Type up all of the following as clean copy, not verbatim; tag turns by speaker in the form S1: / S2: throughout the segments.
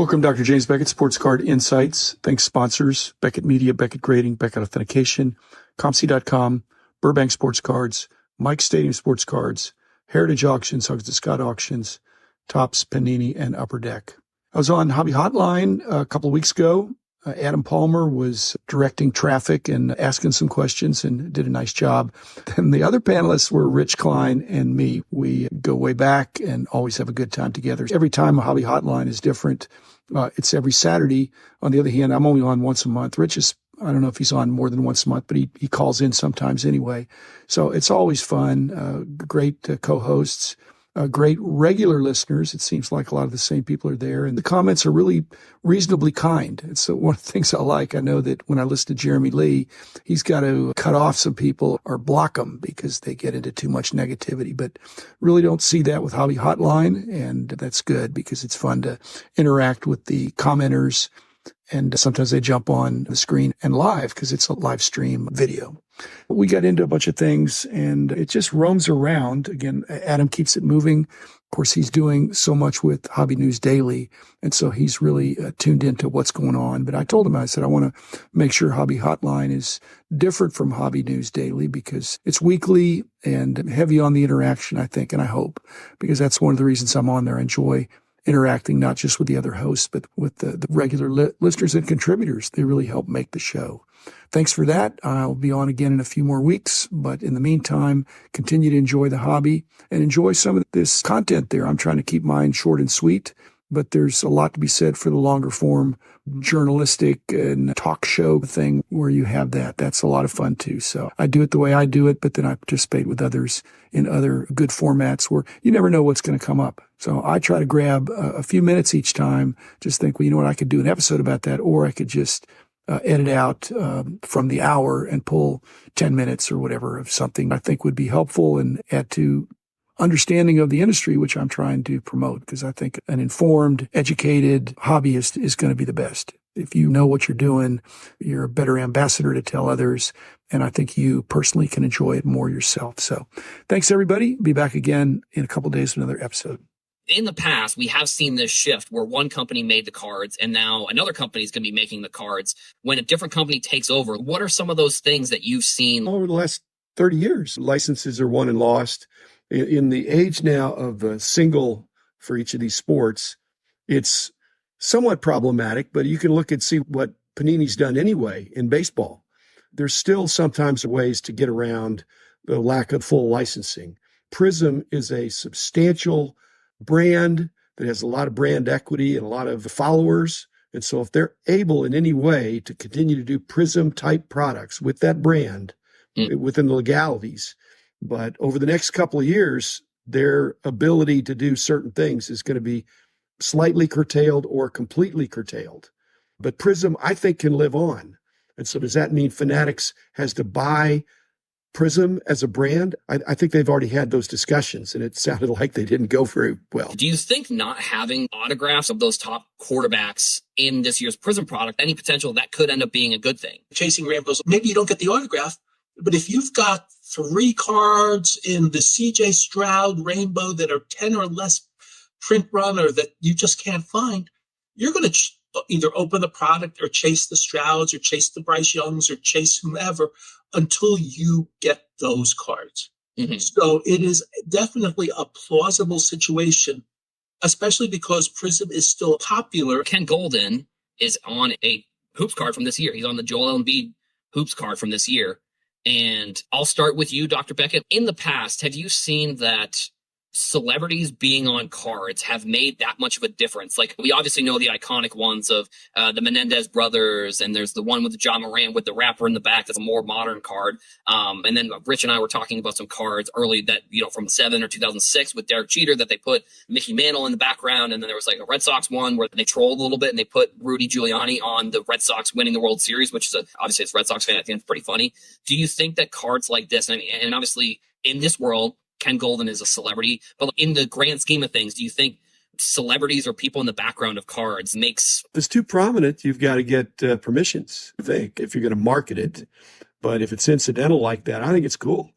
S1: Welcome, Dr. James Beckett, Sports Card Insights. Thanks, sponsors, Beckett Media, Beckett Grading, Beckett Authentication, ComC.com, Burbank Sports Cards, Mike Stadium Sports Cards, Heritage Auctions, Hugs to Scott Auctions, Topps, Panini, and Upper Deck. I was on Hobby Hotline a couple of weeks ago. Adam Palmer was directing traffic and asking some questions and did a nice job. Then the other panelists were Rich Klein and me. We go way back and always have a good time together. Every time a Hobby Hotline is different. It's every Saturday. On the other hand, I'm only on once a month. Rich is, I don't know if he's on more than once a month, but he calls in sometimes anyway. So it's always fun. Great co-hosts. Great regular listeners. It seems like a lot of the same people are there, and the comments are really reasonably kind. It's one of the things I like. I know that when I listen to Jeremy Lee, he's got to cut off some people or block them because they get into too much negativity, but really don't see that with Hobby Hotline, and that's good because it's fun to interact with the commenters, and sometimes they jump on the screen and live because it's a live stream video. We got into a bunch of things and it just roams around. Again, Adam keeps it moving. Of course, he's doing so much with Hobby News Daily. And so he's really tuned into what's going on. But I told him, I said, I want to make sure Hobby Hotline is different from Hobby News Daily because it's weekly and heavy on the interaction, I think, and I hope, because that's one of the reasons I'm on there. I enjoy interacting not just with the other hosts, but with the regular listeners and contributors. They really help make the show. Thanks for that. I'll be on again in a few more weeks, but in the meantime, continue to enjoy the hobby and enjoy some of this content there. I'm trying to keep mine short and sweet, but there's a lot to be said for the longer form journalistic and talk show thing where you have that. That's a lot of fun too. So I do it the way I do it, but then I participate with others in other good formats where you never know what's going to come up. So I try to grab a few minutes each time, just think, well, you know what, I could do an episode about that, or I could just edit out from the hour and pull 10 minutes or whatever of something I think would be helpful and add to understanding of the industry, which I'm trying to promote, because I think an informed, educated hobbyist is going to be the best. If you know what you're doing, you're a better ambassador to tell others, and I think you personally can enjoy it more yourself. So thanks, everybody. Be back again in a couple of days with another episode.
S2: In the past, we have seen this shift where one company made the cards and now another company is going to be making the cards. When a different company takes over, what are some of those things that you've seen?
S1: Over the last 30 years, licenses are won and lost. In the age now of a single for each of these sports, it's somewhat problematic, but you can look and see what Panini's done anyway in baseball. There's still sometimes ways to get around the lack of full licensing. Prism is a substantial brand that has a lot of brand equity and a lot of followers. And so if they're able in any way to continue to do Prism type products with that brand within the legalities, but over the next couple of years, their ability to do certain things is going to be slightly curtailed or completely curtailed. But Prism, I think, can live on. And so does that mean Fanatics has to buy Prism as a brand? I think they've already had those discussions, and it sounded like they didn't go very well.
S2: Do you think not having autographs of those top quarterbacks in this year's Prism product, any potential that could end up being a good thing?
S3: Chasing Rainbows, maybe you don't get the autograph, but if you've got 3 cards in the CJ Stroud Rainbow that are 10 or less print run or that you just can't find, you're going to either open the product or chase the Strouds or chase the Bryce Youngs or chase whomever until you get those cards. Mm-hmm. So it is definitely a plausible situation, especially because Prism is still popular.
S2: Ken Golden is on a hoops card from this year. He's on the Joel Embiid hoops card from this year. And I'll start with you, Dr. Beckett. In the past, have you seen that celebrities being on cards have made that much of a difference? Like, we obviously know the iconic ones of the Menendez brothers, and there's the one with the John Moran with the wrapper in the back. That's a more modern card. And then Rich and I were talking about some cards early that, from 7 or 2006 with Derek Jeter that they put Mickey Mantle in the background. And then there was like a Red Sox one where they trolled a little bit and they put Rudy Giuliani on the Red Sox winning the World Series, which is obviously as a Red Sox fan, I think it's pretty funny. Do you think that cards like this, and obviously in this world, Ken Golden is a celebrity, but in the grand scheme of things, do you think celebrities or people in the background of cards makes...
S1: If it's too prominent, you've got to get permissions, I think, if you're going to market it. But if it's incidental like that, I think it's cool.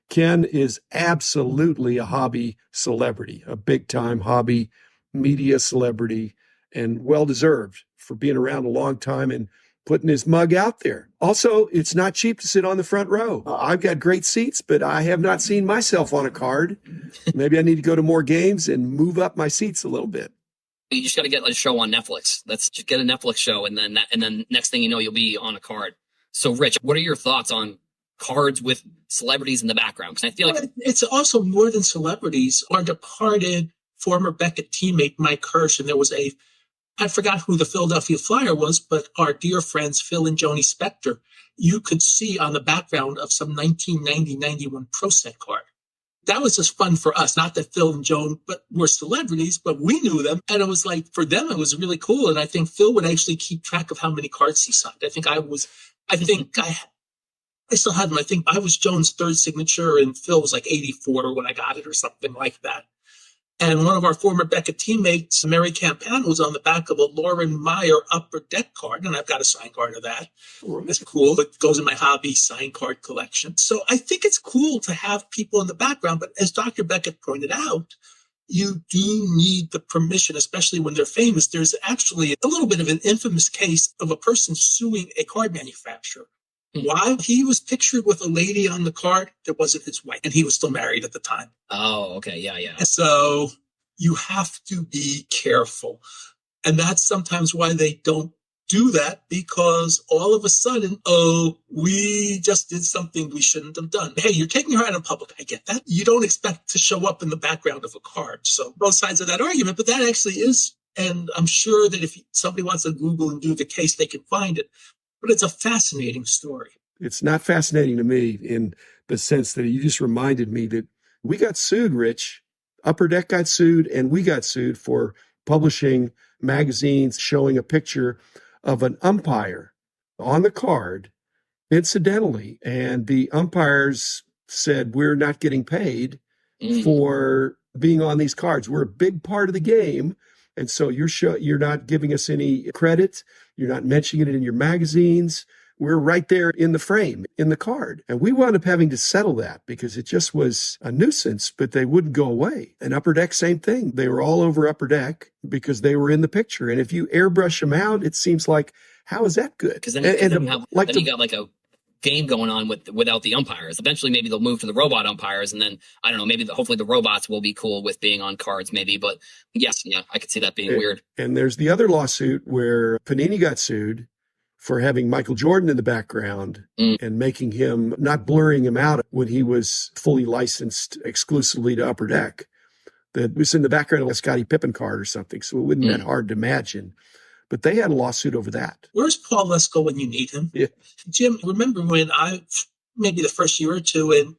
S1: Ken is absolutely a hobby celebrity, a big-time hobby media celebrity. and well-deserved for being around a long time and putting his mug out there. Also, it's not cheap to sit on the front row. I've got great seats, but I have not seen myself on a card. Maybe I need to go to more games and move up my seats a little bit.
S2: You just got to get a show on Netflix. Let's just get a Netflix show, and then next thing you know, you'll be on a card. So, Rich, what are your thoughts on cards with celebrities in the background? Because I feel like
S3: it's also more than celebrities. Our departed former Beckett teammate Mike Hirsch, and there was I forgot who the Philadelphia Flyer was, but our dear friends Phil and Joni Spector, you could see on the background of some 1990-91 Pro Set card. That was just fun for us. Not that Phil and Joan were celebrities, but we knew them. And it was like, for them, it was really cool. And I think Phil would actually keep track of how many cards he signed. I still had them. I think I was Joan's third signature and Phil was like 84 when I got it or something like that. And one of our former Beckett teammates, Mary Campan, was on the back of a Lauren Meyer Upper Deck card, and I've got a signed card of that. It's cool. It goes in my hobby signed card collection. So I think it's cool to have people in the background, but as Dr. Beckett pointed out, you do need the permission, especially when they're famous. There's actually a little bit of an infamous case of a person suing a card manufacturer. While he was pictured with a lady on the card that wasn't his wife, and he was still married at the time.
S2: Oh, okay. Yeah.
S3: And so you have to be careful. And that's sometimes why they don't do that, because all of a sudden, we just did something we shouldn't have done. Hey, you're taking her out in public. I get that. You don't expect to show up in the background of a card. So both sides of that argument, but that actually is, and I'm sure that if somebody wants to Google and do the case, they can find it. But it's a fascinating story.
S1: It's not fascinating to me in the sense that you just reminded me that we got sued, Rich. Upper Deck got sued, and we got sued for publishing magazines showing a picture of an umpire on the card, incidentally. And the umpires said, we're not getting paid for being on these cards. We're a big part of the game. And so you're not giving us any credit. You're not mentioning it in your magazines. We're right there in the frame, in the card. And we wound up having to settle that because it just was a nuisance, but they wouldn't go away. And Upper Deck, same thing. They were all over Upper Deck because they were in the picture. And if you airbrush them out, it seems like, how is that good?
S2: Because then you got like a game going on without the umpires. Eventually, maybe they'll move to the robot umpires, and then I don't know. Maybe hopefully the robots will be cool with being on cards, maybe. But yes, yeah, I could see that being weird.
S1: And there's the other lawsuit where Panini got sued for having Michael Jordan in the background and making him, not blurring him out when he was fully licensed exclusively to Upper Deck. That was in the background of a Scottie Pippen card or something, so it wasn't that hard to imagine. But they had a lawsuit over that.
S3: Where's Paul Lesko when you need him?
S1: Yeah.
S3: Jim, remember when maybe the first year or two, and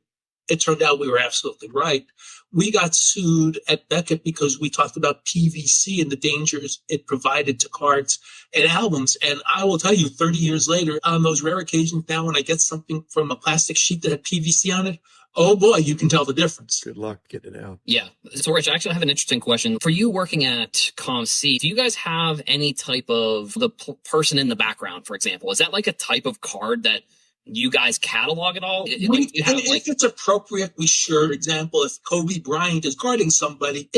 S3: it turned out we were absolutely right. We got sued at Beckett because we talked about PVC and the dangers it provided to cards and albums. And I will tell you, 30 years later, on those rare occasions now when I get something from a plastic sheet that had PVC on it, oh boy, you can tell the difference.
S1: Good luck getting it out.
S2: Yeah. So, Rich, I actually have an interesting question. For you working at ComC, do you guys have any type of the person in the background, for example? Is that like a type of card that you guys catalog at all?
S3: If it's appropriate, we sure. Example, if Kobe Bryant is guarding somebody,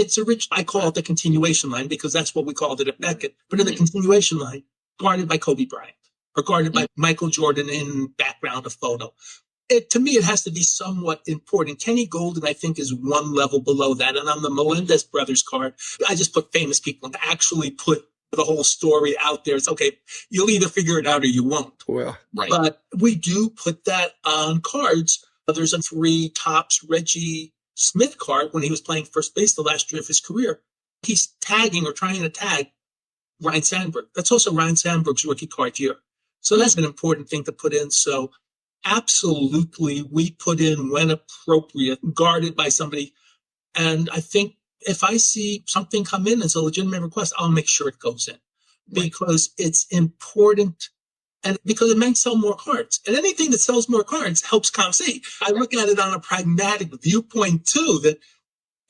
S3: I call it the continuation line because that's what we called it at Beckett. But in the continuation line, guarded by Kobe Bryant or guarded by Michael Jordan in background of photo. To me, it has to be somewhat important. Kenny Golden, I think, is one level below that. And on the Melendez brothers card, I just put famous people to actually put the whole story out there. It's okay. You'll either figure it out or you won't.
S1: Well,
S2: right.
S3: But we do put that on cards. There's a 3 Topps Reggie Smith card when he was playing first base the last year of his career. He's tagging or trying to tag Ryan Sandberg. That's also Ryan Sandberg's rookie card year. So that's an important thing to put in. So absolutely, we put in when appropriate, guarded by somebody. And I think if I see something come in as a legitimate request, I'll make sure it goes in because it's important and because it may sell more cards. And anything that sells more cards helps ComC. I look at it on a pragmatic viewpoint too, that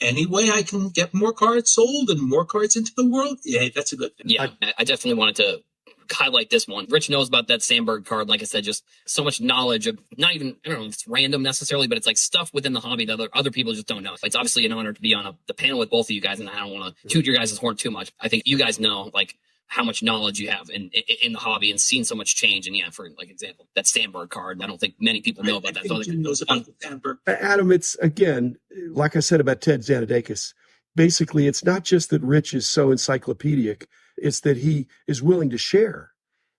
S3: any way I can get more cards sold and more cards into the world, yeah, that's a good thing.
S2: Yeah, I definitely wanted to highlight this one. Rich knows about that Sandberg card. Like I said, just so much knowledge of not even, I don't know if it's random necessarily, but it's like stuff within the hobby that other people just don't know. It's obviously an honor to be on the panel with both of you guys, and I don't want to toot your guys' horn too much. I think you guys know like how much knowledge you have in the hobby and seen so much change. And yeah, for like example, that Sandberg card, I don't think many people know about that.
S3: I think Jim knows about the Sandberg.
S1: Adam, it's, again, like I said about Ted Zanadakis, basically it's not just that Rich is so encyclopedic, it's that he is willing to share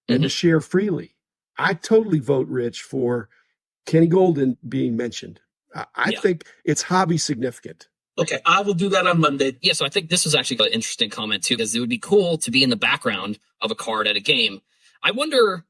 S1: and to share freely. I totally vote Rich for Kenny Golden being mentioned. I think it's hobby significant.
S3: Okay, I will do that on Monday.
S2: Yeah, so I think this was actually an interesting comment too, because it would be cool to be in the background of a card at a game. I wonder,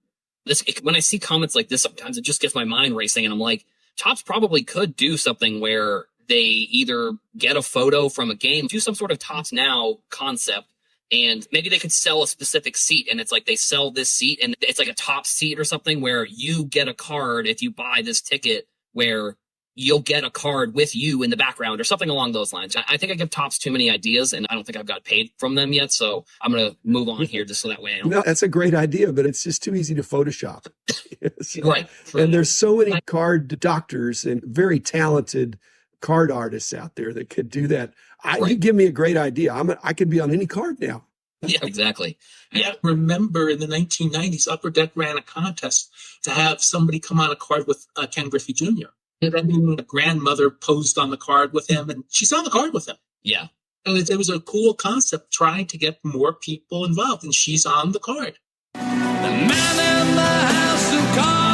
S2: when I see comments like this, sometimes it just gets my mind racing, and I'm like, Topps probably could do something where they either get a photo from a game, do some sort of Topps Now concept, and maybe they could sell a specific seat, and it's like they sell this seat, and it's like a Topps seat or something where you get a card if you buy this ticket, where you'll get a card with you in the background or something along those lines. I think I give Topps too many ideas, and I don't think I've got paid from them yet. So I'm going to move on here just so that way I don't.
S1: No, that's a great idea, but it's just too easy to Photoshop.
S2: Right.
S1: And there's so many card doctors and very talented card artists out there that could do that. You give me a great idea. I could be on any card now.
S2: Yeah, exactly.
S3: Yeah. I remember in the 1990s, Upper Deck ran a contest to have somebody come on a card with Ken Griffey Jr. And then a grandmother posed on the card with him, and she's on the card with him.
S2: Yeah.
S3: And it was a cool concept trying to get more people involved, and she's on the card.
S4: The man in the house of cards.